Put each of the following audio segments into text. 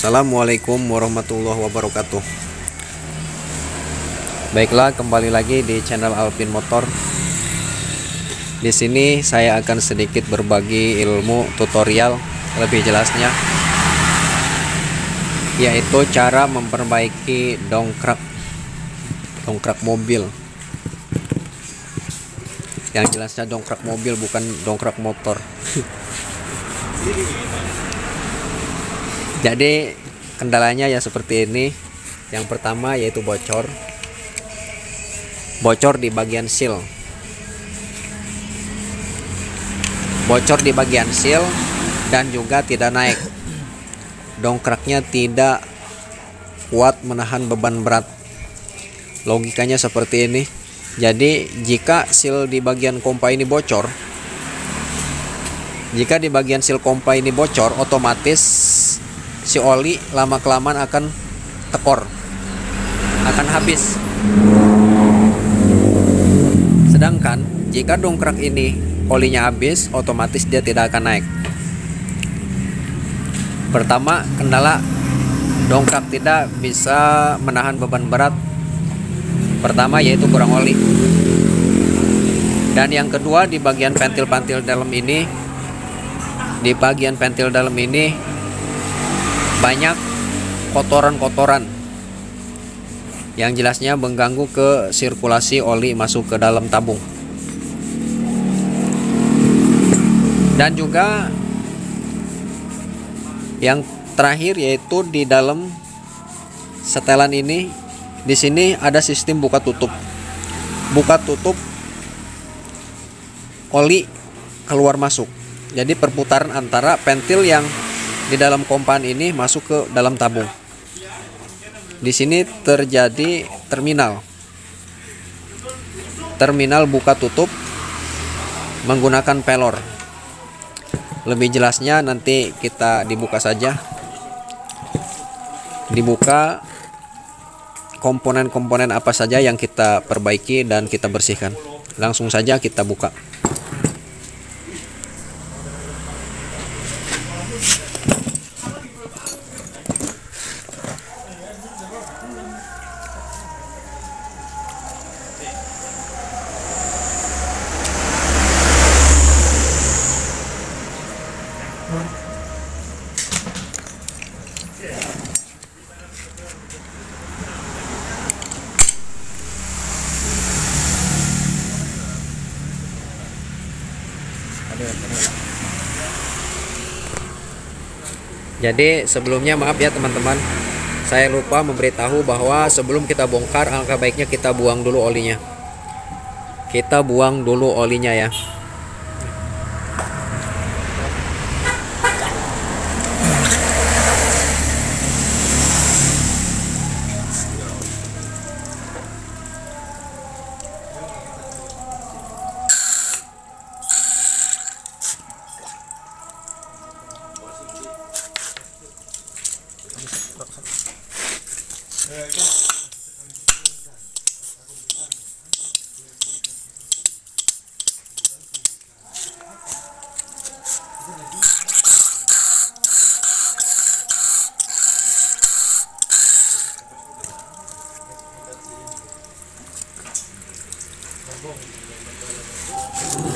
Assalamualaikum warahmatullahi wabarakatuh. Baiklah, kembali lagi di channel Alvin Motor. Di sini saya akan sedikit berbagi ilmu tutorial lebih jelasnya, yaitu cara memperbaiki dongkrak mobil. Yang jelasnya dongkrak mobil, bukan dongkrak motor. Jadi kendalanya ya seperti ini. Yang pertama yaitu bocor di bagian seal. Bocor di bagian seal dan juga tidak naik. Dongkraknya tidak kuat menahan beban berat. Logikanya seperti ini. Jadi jika seal di bagian kompa ini bocor, otomatis si oli lama kelamaan akan tekor, akan habis. Sedangkan jika dongkrak ini olinya habis, otomatis dia tidak akan naik. Pertama, kendala dongkrak tidak bisa menahan beban berat. Pertama yaitu kurang oli. Dan yang kedua, di bagian ventil dalam ini, banyak kotoran yang jelasnya mengganggu ke sirkulasi oli masuk ke dalam tabung. Dan juga yang terakhir yaitu di dalam setelan ini, di sini ada sistem buka tutup oli keluar masuk. Jadi perputaran antara ventil yang di dalam kompan ini masuk ke dalam tabung. Di sini terjadi terminal buka tutup menggunakan pelor. Lebih jelasnya nanti kita dibuka saja. Dibuka komponen-komponen apa saja yang kita perbaiki dan kita bersihkan. Langsung saja kita buka. Jadi sebelumnya maaf ya teman-teman, saya lupa memberitahu bahwa sebelum kita bongkar, alangkah baiknya kita buang dulu olinya. Ya.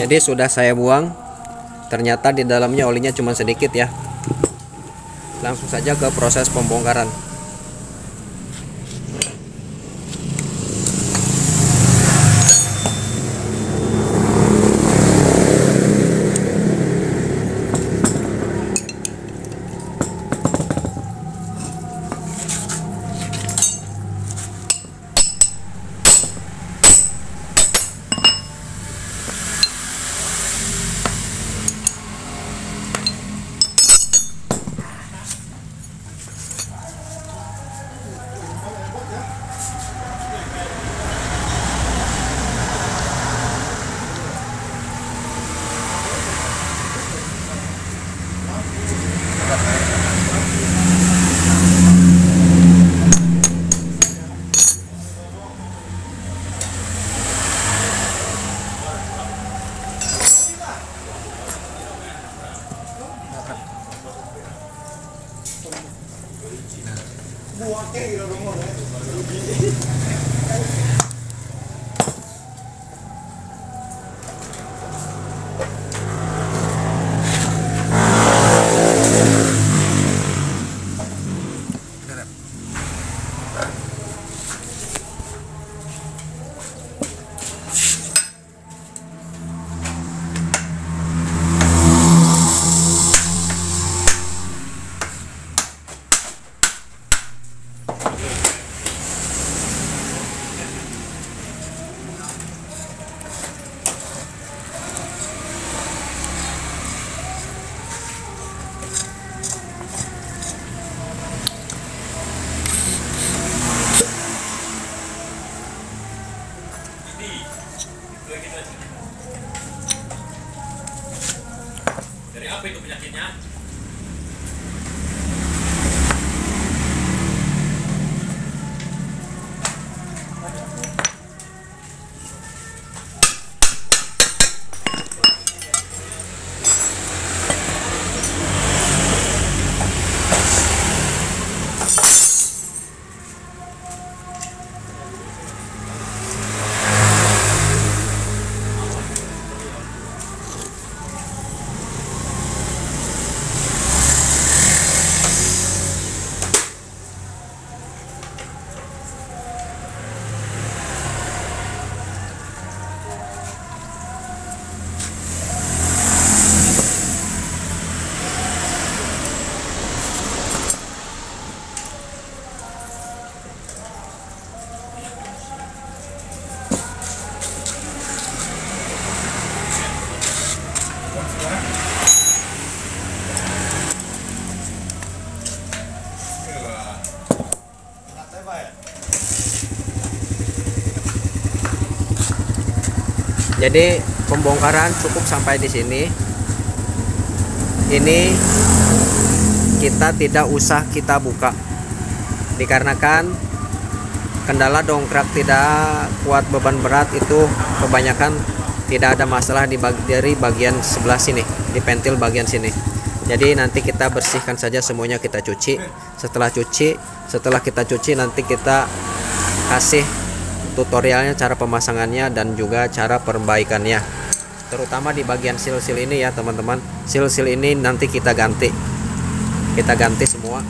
Jadi sudah saya buang, ternyata di dalamnya olinya cuma sedikit ya. Langsung saja ke proses pembongkaran. Dari apa itu penyakitnya? Jadi pembongkaran cukup sampai di sini. Ini kita tidak usah kita buka, dikarenakan kendala dongkrak tidak kuat beban berat itu kebanyakan tidak ada masalah dari bagian sebelah sini, di pentil bagian sini. Jadi nanti kita bersihkan saja semuanya, kita cuci. Setelah kita cuci nanti kita kasih tutorialnya, cara pemasangannya dan juga cara perbaikannya, terutama di bagian sil-sil ini ya teman-teman. Sil-sil ini nanti kita ganti semua,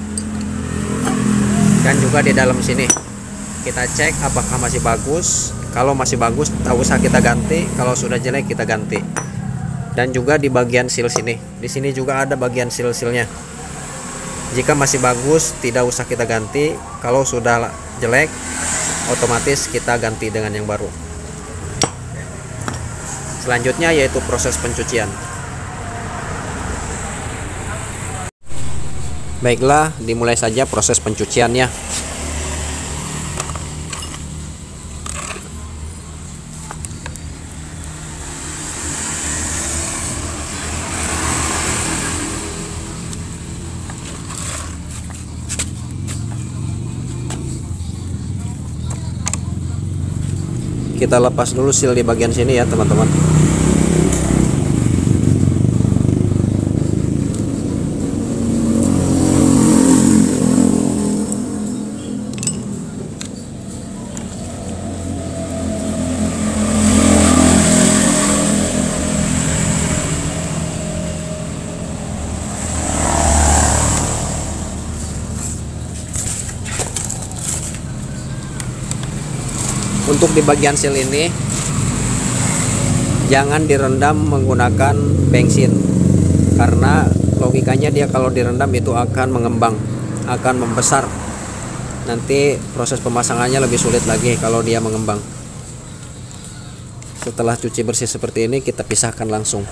dan juga di dalam sini kita cek apakah masih bagus. Kalau masih bagus tak usah kita ganti, kalau sudah jelek kita ganti. Dan juga di bagian sil sini, di sini juga ada bagian sil-silnya. Jika masih bagus tidak usah kita ganti, kalau sudah jelek otomatis kita ganti dengan yang baru. Selanjutnya yaitu proses pencucian. Baiklah, dimulai saja proses pencuciannya. Kita lepas dulu sil di bagian sini ya teman-teman. Untuk di bagian sil ini jangan direndam menggunakan bensin, karena logikanya dia kalau direndam itu akan mengembang, akan membesar. Nanti proses pemasangannya lebih sulit lagi kalau dia mengembang. Setelah cuci bersih seperti ini kita pisahkan langsung.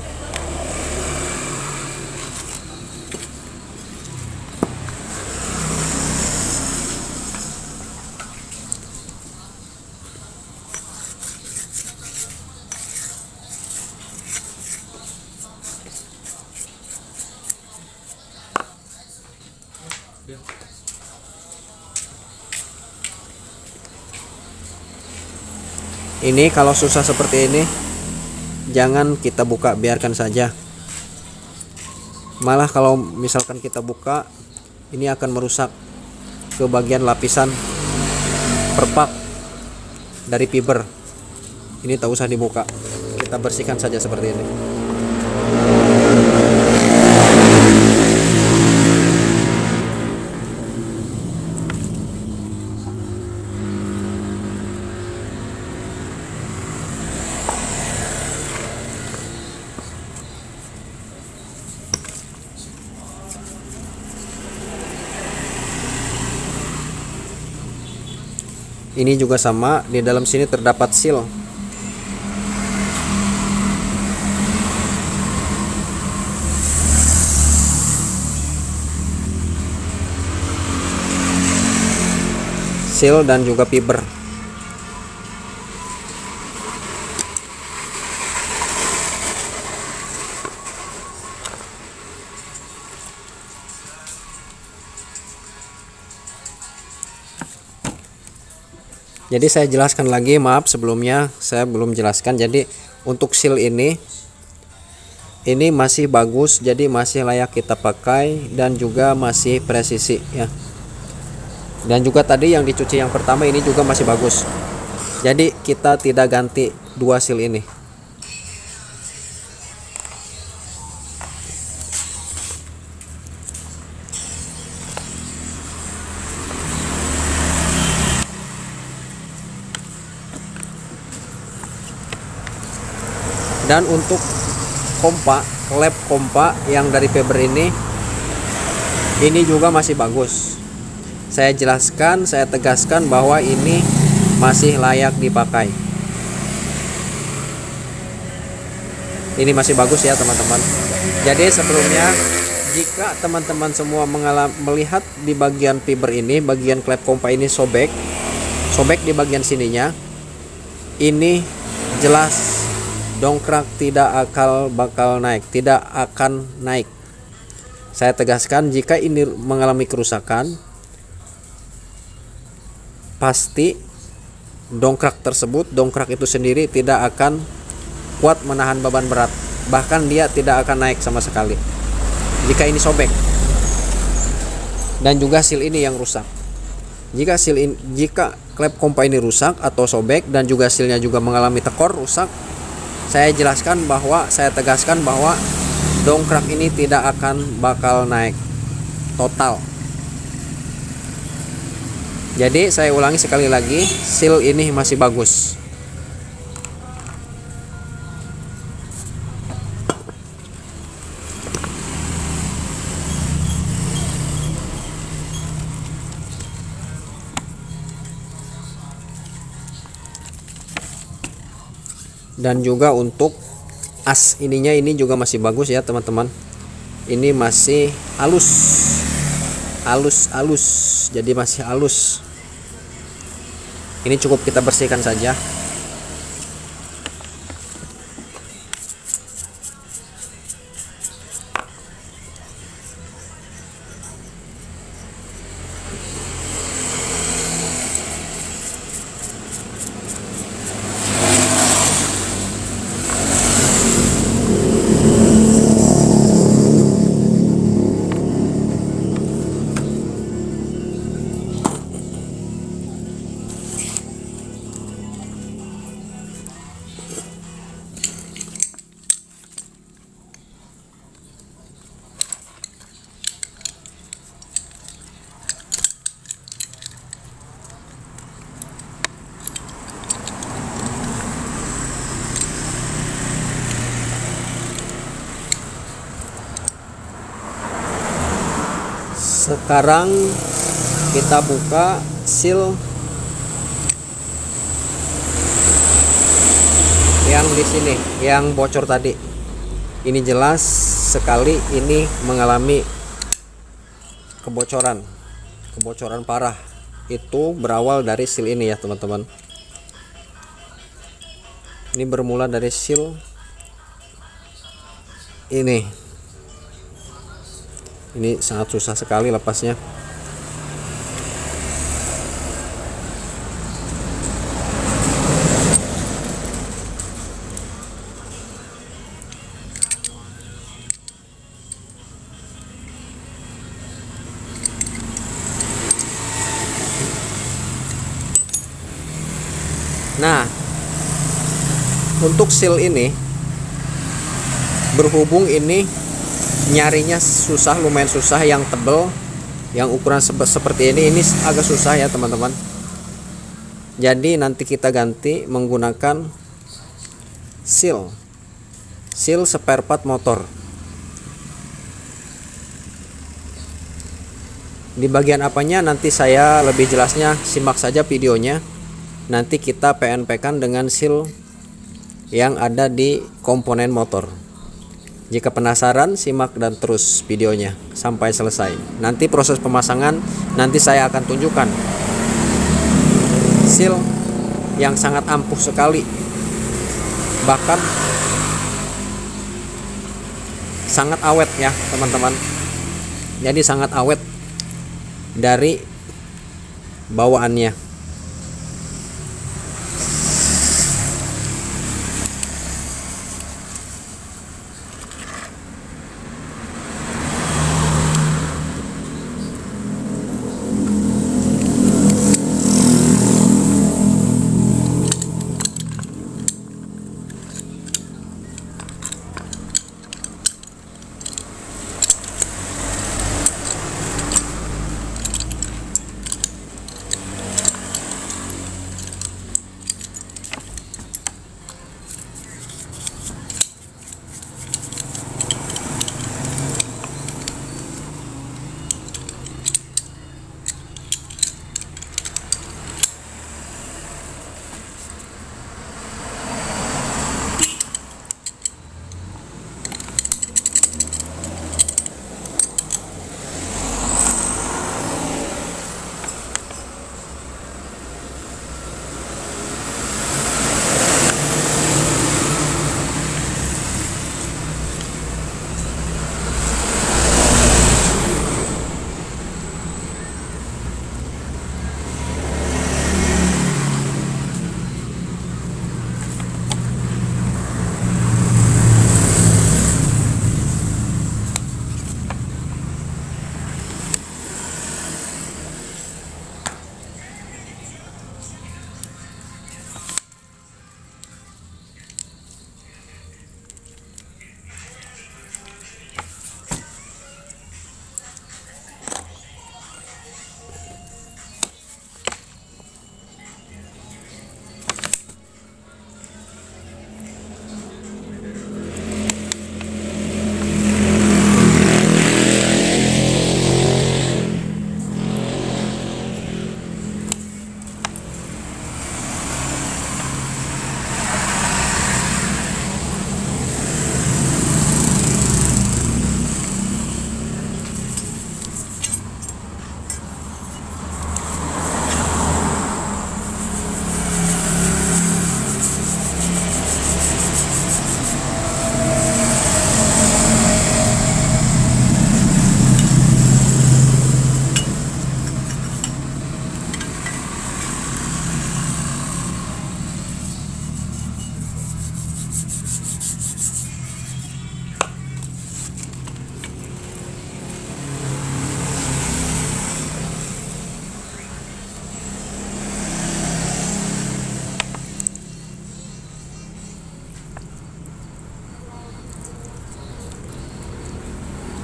Ini kalau susah seperti ini jangan kita buka, biarkan saja. Malah kalau misalkan kita buka ini akan merusak. ke bagian lapisan perpak dari fiber. Ini tak usah dibuka, kita bersihkan saja seperti ini. Ini juga sama, di dalam sini terdapat seal. Seal dan juga fiber. Jadi saya jelaskan lagi, maaf sebelumnya saya belum jelaskan. Jadi untuk seal ini masih bagus, jadi masih layak kita pakai dan juga masih presisi ya. Dan juga tadi yang dicuci yang pertama ini juga masih bagus. Jadi kita tidak ganti dua seal ini. Dan untuk kompa, lap kompa yang dari Faber ini juga masih bagus. Saya jelaskan, saya tegaskan bahwa ini masih layak dipakai. Ini masih bagus ya teman-teman. Jadi sebelumnya, jika teman-teman semua melihat di bagian fiber ini, bagian klep kompa ini sobek di bagian sininya, ini jelas dongkrak tidak bakal naik, tidak akan naik. Saya tegaskan, jika ini mengalami kerusakan, pasti dongkrak itu sendiri tidak akan kuat menahan beban berat, bahkan dia tidak akan naik sama sekali jika ini sobek. Dan juga seal ini yang rusak. Jika klep kompa ini rusak atau sobek dan juga sealnya juga mengalami tekor rusak, saya tegaskan bahwa dongkrak ini tidak akan bakal naik total. Jadi saya ulangi sekali lagi, seal ini masih bagus. Dan juga untuk as ininya ini juga masih bagus ya teman-teman. Ini masih halus, jadi masih halus. Ini cukup kita bersihkan saja. Sekarang kita buka seal yang di sini, yang bocor tadi. Ini jelas sekali ini mengalami kebocoran parah. Itu berawal dari seal ini ya teman-teman. Ini bermula dari seal ini. Ini sangat susah sekali lepasnya. Nah, untuk seal ini, berhubung ini nyarinya susah, lumayan susah, yang tebel, yang ukuran seperti ini agak susah ya teman-teman. Jadi nanti kita ganti menggunakan seal spare part motor. Di bagian apanya nanti saya lebih jelasnya, simak saja videonya. Nanti kita PNP-kan dengan seal yang ada di komponen motor. Jika penasaran, simak dan terus videonya sampai selesai. Nanti proses pemasangan nanti saya akan tunjukkan. Seal yang sangat ampuh sekali, bahkan sangat awet ya teman-teman. Jadi sangat awet dari bawaannya.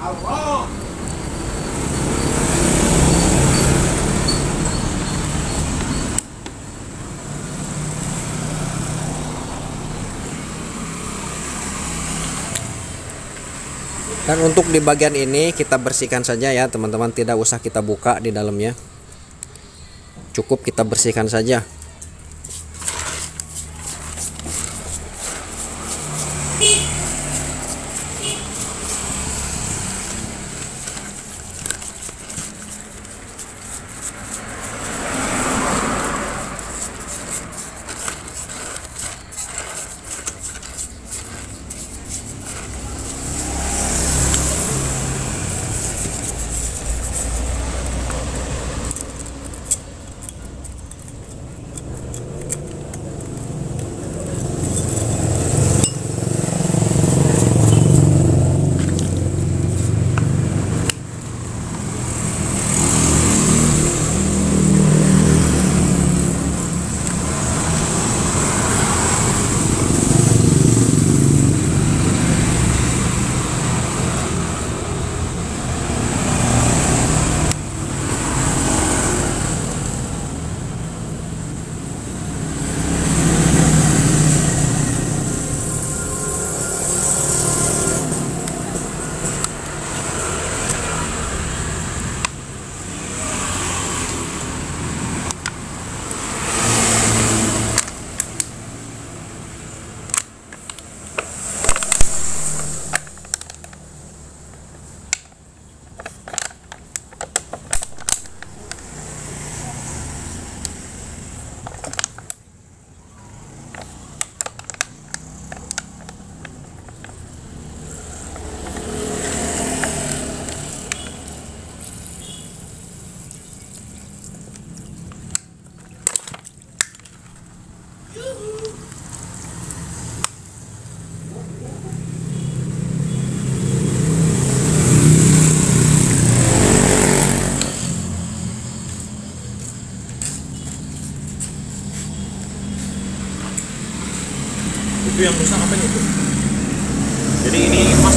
Allah. Dan untuk di bagian ini kita bersihkan saja ya teman-teman, tidak usah kita buka di dalamnya, cukup kita bersihkan saja.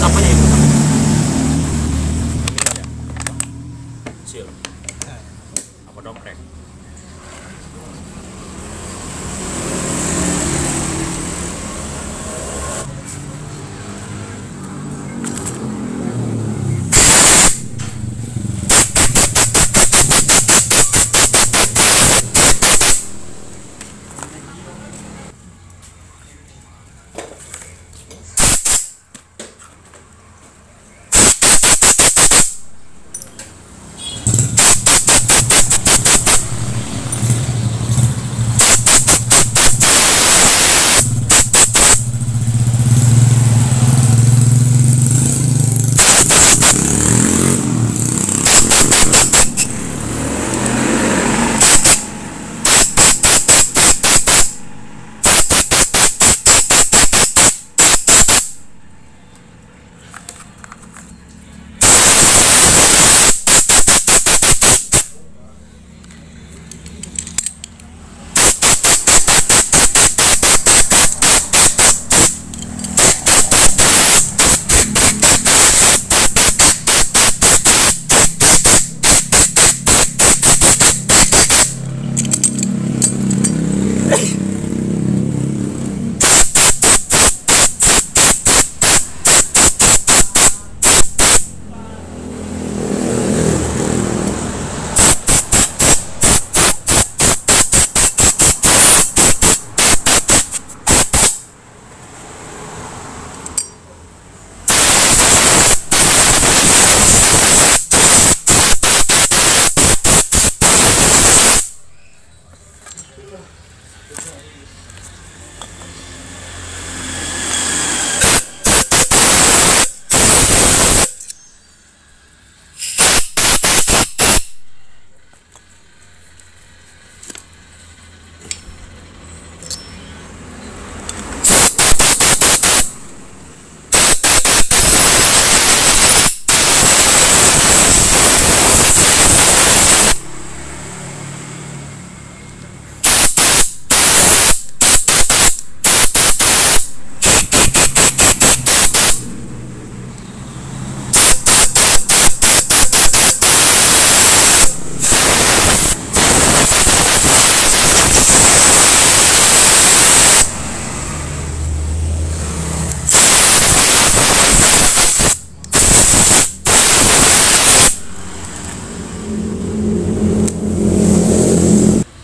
apanya yang pertama? Seal. Apa dompreng?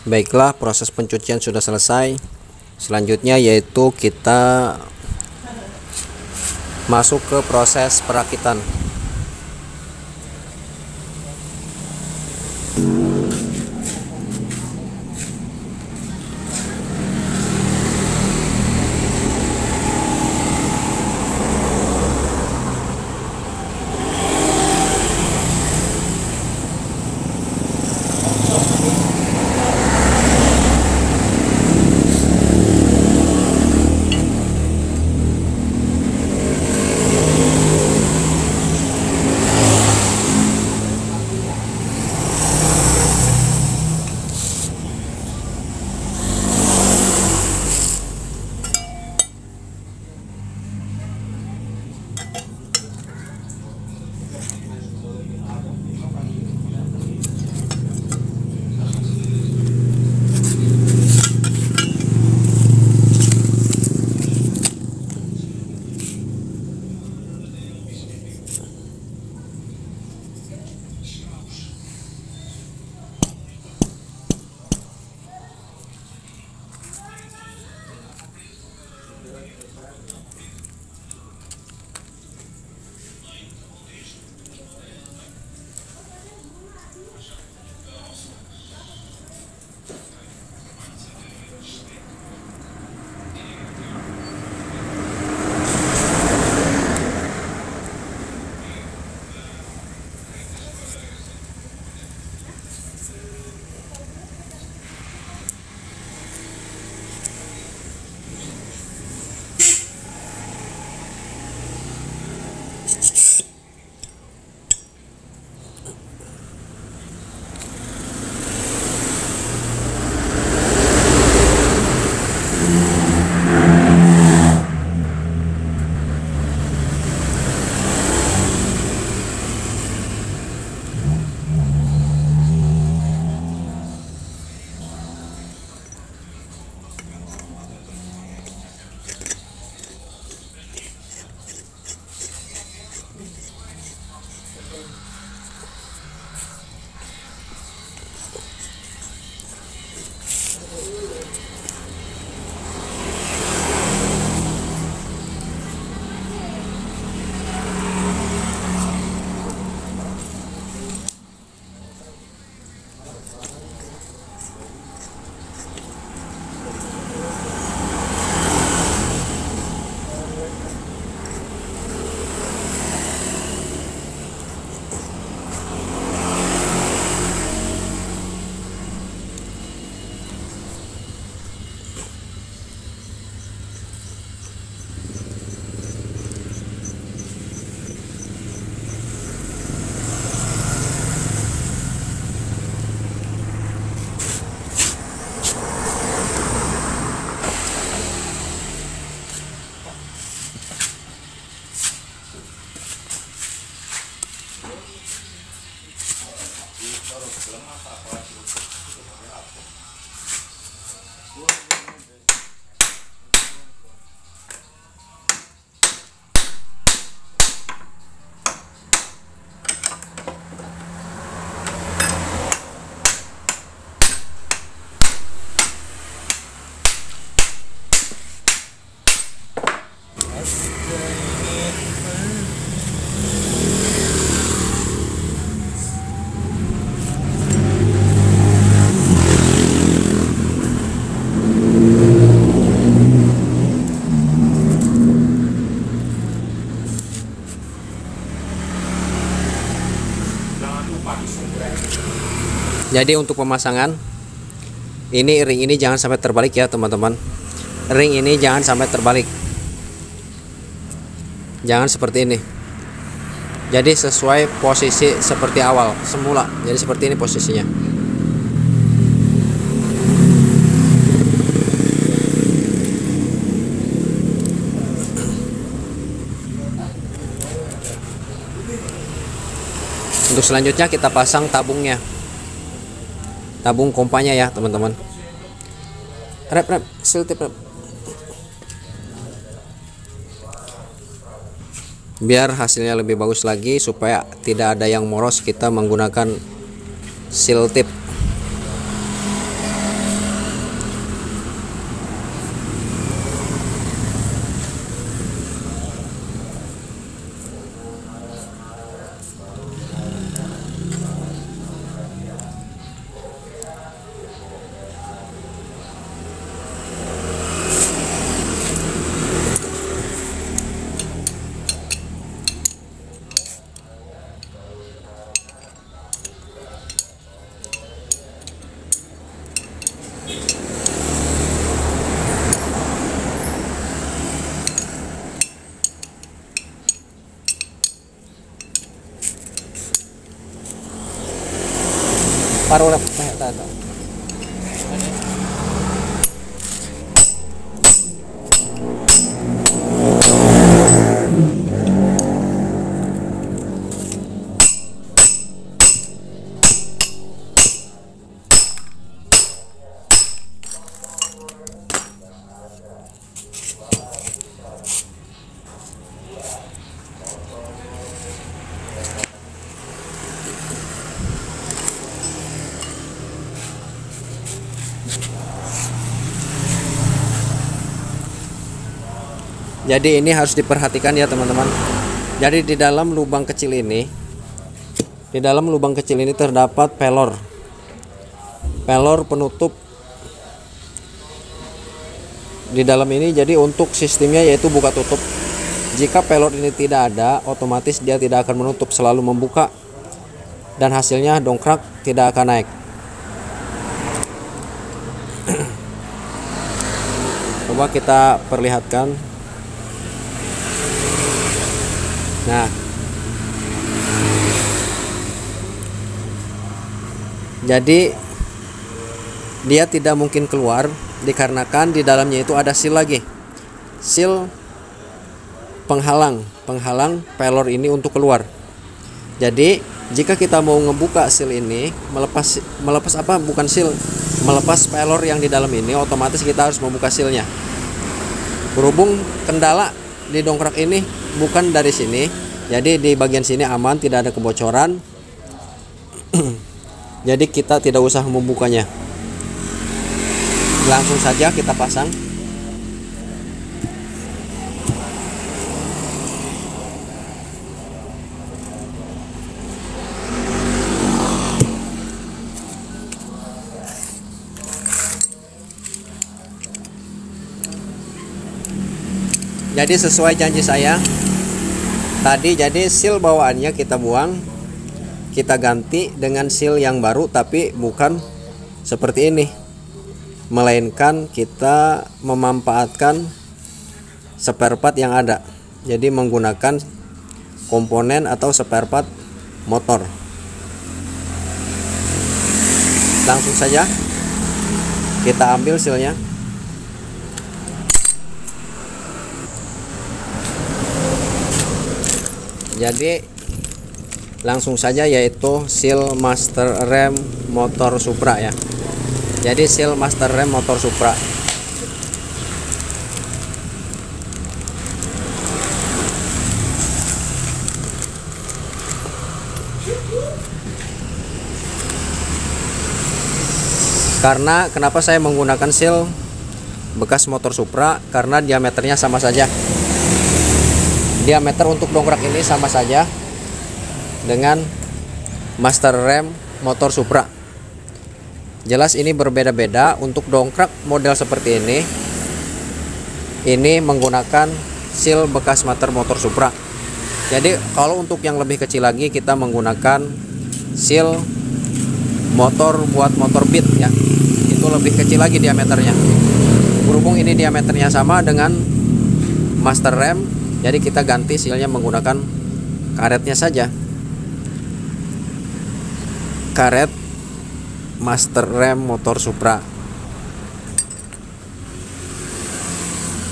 Baiklah, proses pencucian sudah selesai. Selanjutnya yaitu kita masuk ke proses perakitan. Jadi untuk pemasangan ini, ring ini jangan sampai terbalik ya teman-teman. Ring ini jangan sampai terbalik, jangan seperti ini. Jadi sesuai posisi seperti awal semula. Jadi seperti ini posisinya. Untuk selanjutnya kita pasang tabungnya, tabung kompanya ya teman-teman. Rep siltip rep, biar hasilnya lebih bagus lagi. Supaya tidak ada yang moros, kita menggunakan seal tip. Paruh rep, Jadi ini harus diperhatikan ya teman-teman. Jadi di dalam lubang kecil ini, terdapat pelor penutup di dalam ini. Jadi untuk sistemnya yaitu buka tutup. Jika pelor ini tidak ada, otomatis dia tidak akan menutup, selalu membuka, dan hasilnya dongkrak tidak akan naik. Coba kita perlihatkan. Nah, jadi dia tidak mungkin keluar dikarenakan di dalamnya itu ada seal lagi, seal penghalang pelor ini untuk keluar. Jadi jika kita mau ngebuka seal ini, melepas pelor yang di dalam ini, otomatis kita harus membuka sealnya. Berhubung kendala di dongkrak ini bukan dari sini, jadi di bagian sini aman, tidak ada kebocoran. Jadi kita tidak usah membukanya, langsung saja kita pasang. Jadi sesuai janji saya tadi, jadi seal bawaannya kita buang, kita ganti dengan seal yang baru, tapi bukan seperti ini, melainkan kita memanfaatkan spare part yang ada. Jadi menggunakan komponen atau spare part motor. Langsung saja kita ambil sealnya. Jadi langsung saja, yaitu seal master rem motor Supra ya. Jadi seal master rem motor Supra. Karena kenapa saya menggunakan seal bekas motor Supra, karena diameternya sama saja. Diameter untuk dongkrak ini sama saja dengan master rem motor Supra. Jelas ini berbeda-beda. Untuk dongkrak model seperti ini menggunakan seal bekas master motor Supra. Jadi kalau untuk yang lebih kecil lagi, kita menggunakan seal motor buat motor Beat ya, itu lebih kecil lagi diameternya. Berhubung ini diameternya sama dengan master rem, jadi kita ganti sealnya menggunakan karetnya saja. Karet master rem motor Supra.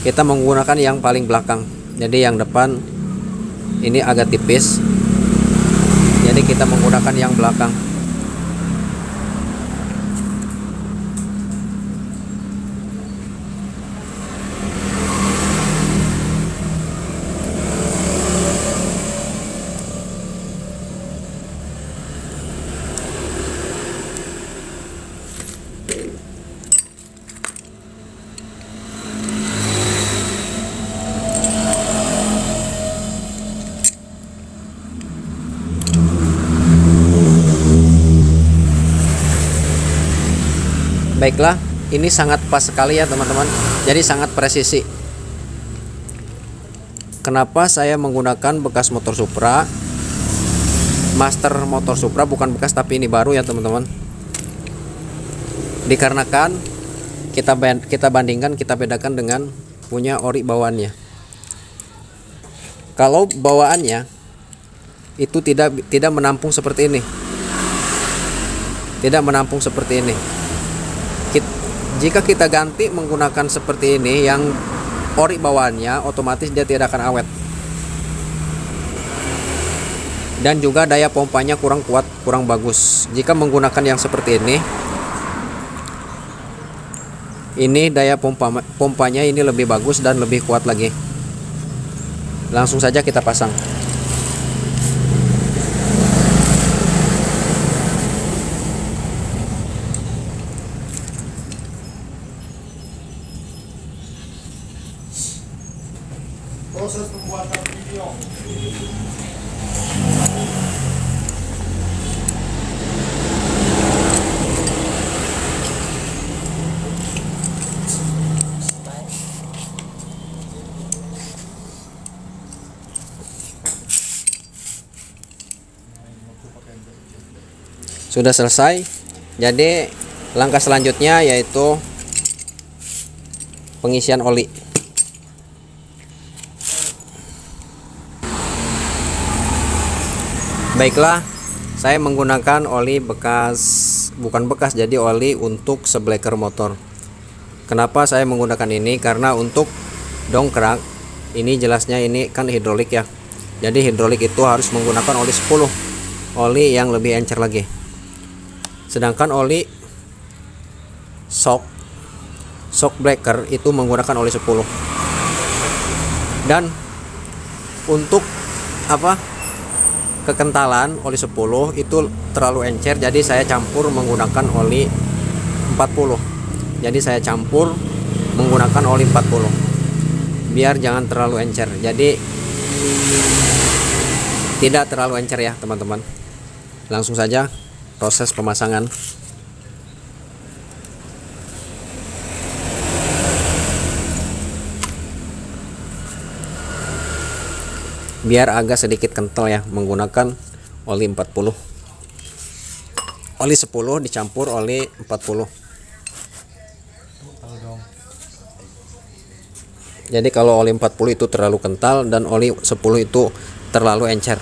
Kita menggunakan yang paling belakang, jadi yang depan ini agak tipis, jadi kita menggunakan yang belakang. Baiklah, ini sangat pas sekali ya teman-teman, jadi sangat presisi. Kenapa saya menggunakan bekas motor Supra, master motor Supra, bukan bekas tapi ini baru ya teman-teman. Dikarenakan kita bandingkan, kita bedakan dengan punya ori bawaannya. Kalau bawaannya itu tidak menampung seperti ini, tidak menampung seperti ini. Jika kita ganti menggunakan seperti ini yang ori bawaannya, otomatis dia tidak akan awet. Dan juga daya pompanya kurang kuat, kurang bagus. Jika menggunakan yang seperti ini daya pompanya ini lebih bagus dan lebih kuat lagi. Langsung saja kita pasang. Proses pembuatan video. Sudah selesai. Jadi langkah selanjutnya yaitu pengisian oli. Baiklah, saya menggunakan oli bekas, bukan bekas, jadi oli untuk sebleker motor. Kenapa saya menggunakan ini? Karena untuk dongkrak ini jelasnya ini kan hidrolik ya, jadi hidrolik itu harus menggunakan oli 10, oli yang lebih encer lagi. Sedangkan oli shock breaker itu menggunakan oli 10. Dan untuk kekentalan oli 10 itu terlalu encer, jadi saya campur menggunakan oli 40. Jadi saya campur menggunakan oli 40 biar jangan terlalu encer, jadi tidak terlalu encer ya teman-teman. Langsung saja proses pemasangan. Biar agak sedikit kental ya, menggunakan oli 40. Oli 10 dicampur oli 40. Jadi kalau oli 40 itu terlalu kental dan oli 10 itu terlalu encer.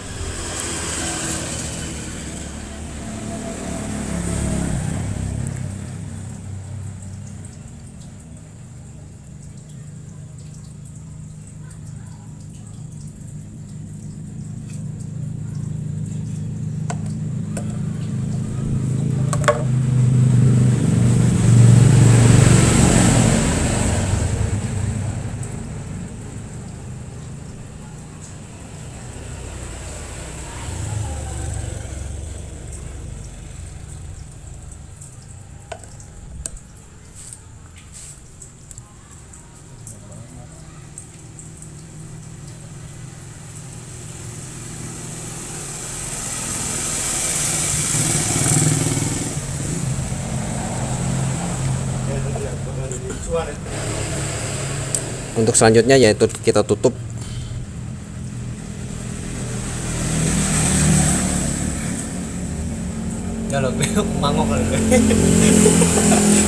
Untuk selanjutnya yaitu kita tutup. Kalau gue mangok kalau gue.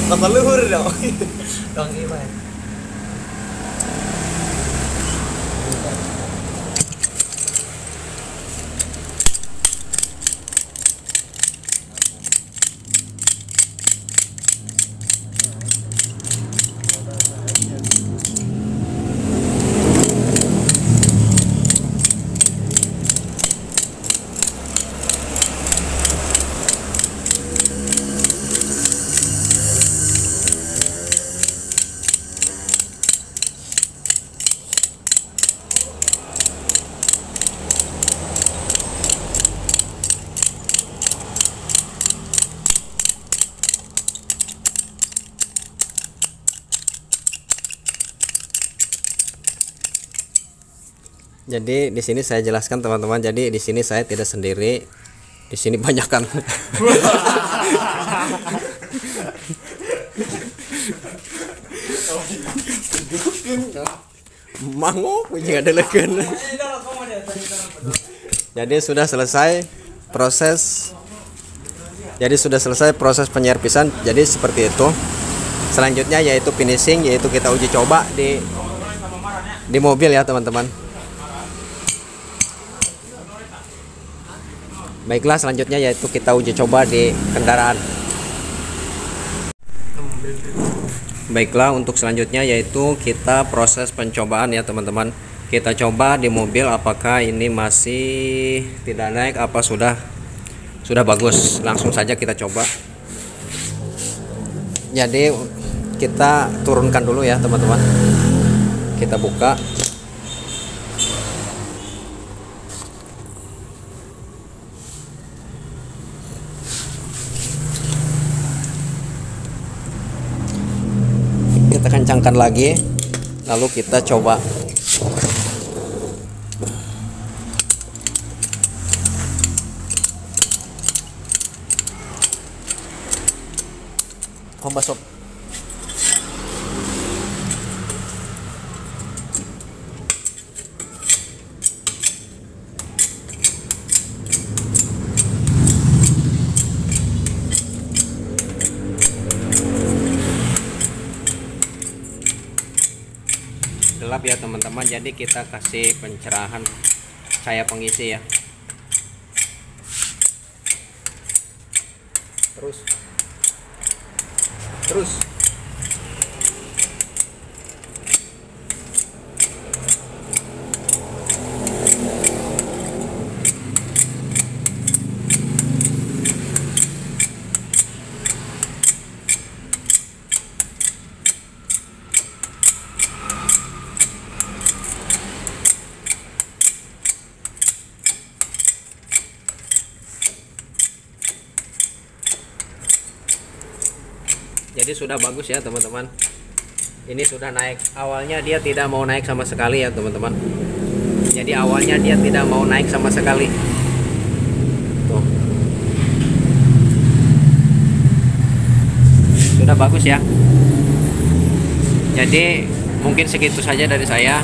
Kata luhur dong. Dong gimana? Jadi di sini saya jelaskan teman-teman. Jadi di sini saya tidak sendiri. Di sini banyak kan. Mango punya ada legen. Jadi sudah selesai proses. Jadi sudah selesai proses penyerpisan. Jadi seperti itu. Selanjutnya yaitu finishing, yaitu kita uji coba di mobil ya teman-teman. Baiklah, selanjutnya yaitu kita uji coba di kendaraan. Baiklah, untuk selanjutnya yaitu kita proses pencobaan ya teman-teman. Kita coba di mobil apakah ini masih tidak naik apa sudah bagus. Langsung saja kita coba. Jadi kita turunkan dulu ya teman-teman. Kita buka. Kita kencangkan lagi, lalu kita coba. Sob. Gelap ya teman-teman, jadi kita kasih pencerahan cahaya pengisi ya. Terus jadi sudah bagus ya teman-teman. Ini sudah naik. Awalnya dia tidak mau naik sama sekali ya teman-teman. Jadi awalnya dia tidak mau naik sama sekali. Tuh. Sudah bagus ya. Jadi mungkin segitu saja dari saya.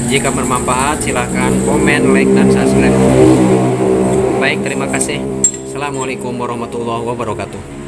Jika bermanfaat silahkan komen, like, dan subscribe. Baik, terima kasih. Assalamualaikum warahmatullahi wabarakatuh.